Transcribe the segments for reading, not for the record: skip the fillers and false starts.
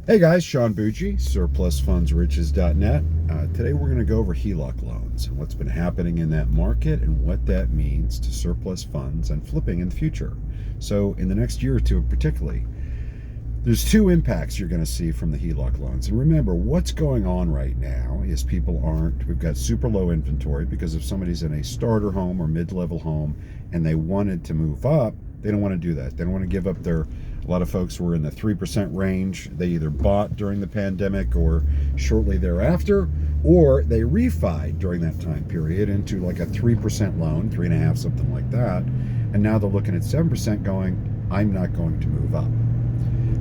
Hey guys, Sean Bucci, surplusfundsriches.net. Today we're going to go over HELOC loans and what's been happening in that market and what that means to surplus funds and flipping in the future. So in the next year or two particularly, there's two impacts you're going to see from the HELOC loans. And remember, what's going on right now is we've got super low inventory because if somebody's in a starter home or mid-level home and they wanted to move up, they don't want to do that. They don't want to give up a lot of folks were in the 3% range. They either bought during the pandemic or shortly thereafter, or they refied during that time period into like a 3% loan, 3.5, something like that. And now they're looking at 7% going, I'm not going to move up.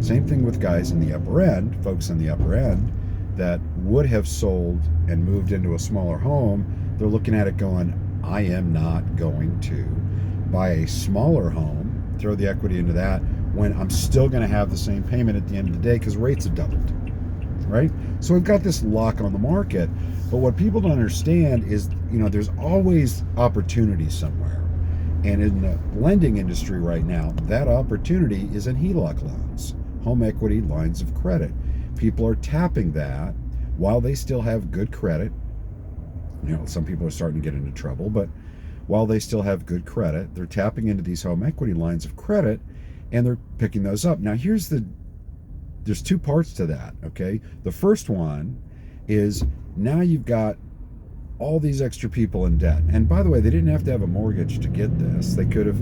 Same thing with guys in the upper end, folks in the upper end that would have sold and moved into a smaller home. They're looking at it going, I am not going to buy a smaller home, throw the equity into that when I'm still going to have the same payment at the end of the day because rates have doubled, right? So we've got this lock on the market. But what people don't understand is, there's always opportunity somewhere. And in the lending industry right now, that opportunity is in HELOC loans, home equity lines of credit. People are tapping that while they still have good credit. Some people are starting to get into trouble, but while they still have good credit, they're tapping into these home equity lines of credit and they're picking those up. Now there's two parts to that, okay? The first one is now you've got all these extra people in debt. And by the way, they didn't have to have a mortgage to get this. They could have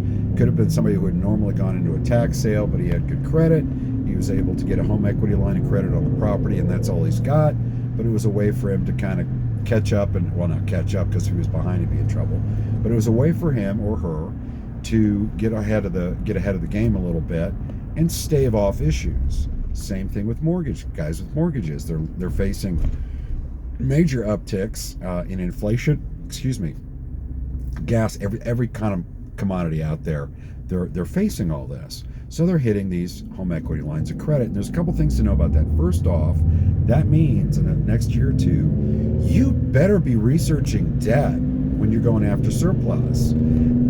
been somebody who had normally gone into a tax sale, but he had good credit. He was able to get a home equity line of credit on the property, and that's all he's got. But it was a way for him to kind of catch up, and well, not catch up because if he was behind, he'd be in trouble. But it was a way for him or her to get ahead of the game a little bit and stave off issues. Same thing with guys with mortgages. They're facing major upticks in inflation. Gas, every kind of commodity out there. They're facing all this, so they're hitting these home equity lines of credit. And there's a couple things to know about that. First off, that means in the next year or two, you better be researching debt when you're going after surplus.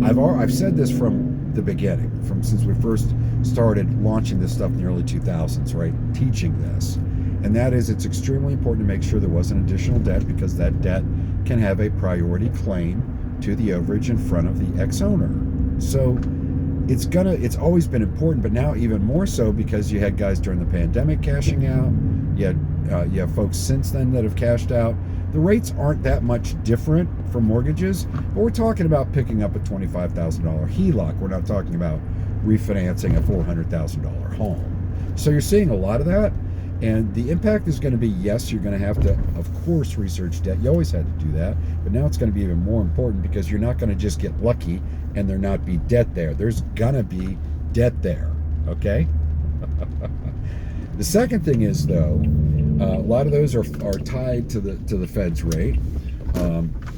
I've said this from the beginning, since we first started launching this stuff in the early 2000s, right? Teaching this. And that is, it's extremely important to make sure there wasn't additional debt because that debt can have a priority claim to the overage in front of the ex-owner. So it's always been important, but now even more so because you had guys during the pandemic cashing out. You have folks since then that have cashed out. The rates aren't that much different for mortgages, but we're talking about picking up a $25,000 HELOC. We're not talking about refinancing a $400,000 home. So you're seeing a lot of that. And the impact is going to be, yes, you're going to have to, of course, research debt. You always had to do that. But now it's going to be even more important because you're not going to just get lucky and there not be debt there. There's going to be debt there, okay? The second thing is, though, a lot of those are tied to the Fed's rate.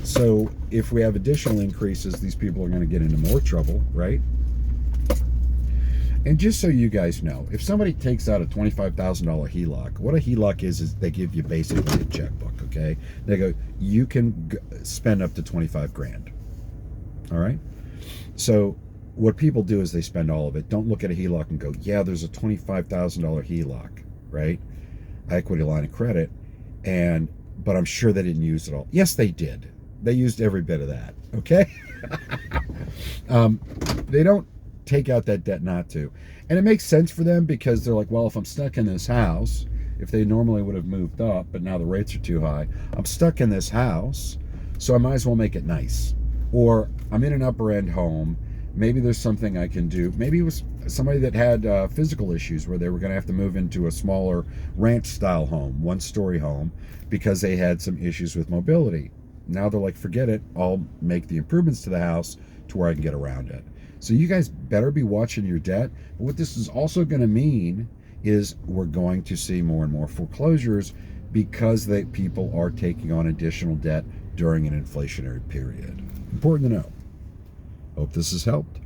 So if we have additional increases, these people are going to get into more trouble, right? And just so you guys know, if somebody takes out a $25,000 HELOC, what a HELOC is they give you basically a checkbook, okay? They go, you can spend up to 25 grand, all right? So what people do is they spend all of it. Don't look at a HELOC and go, yeah, there's a $25,000 HELOC, right? Equity line of credit, but I'm sure they didn't use it all. Yes, they did. They used every bit of that, okay? They don't take out that debt not to. And it makes sense for them because they're like, well, if I'm stuck in this house, if they normally would have moved up, but now the rates are too high, I'm stuck in this house, so I might as well make it nice. Or I'm in an upper end home, maybe there's something I can do. Maybe it was somebody that had physical issues where they were going to have to move into a smaller ranch style home, 1-story home, because they had some issues with mobility. Now they're like, forget it, I'll make the improvements to the house to where I can get around it. So you guys better be watching your debt. But what this is also going to mean is we're going to see more and more foreclosures because people are taking on additional debt during an inflationary period. Important to know. Hope this has helped.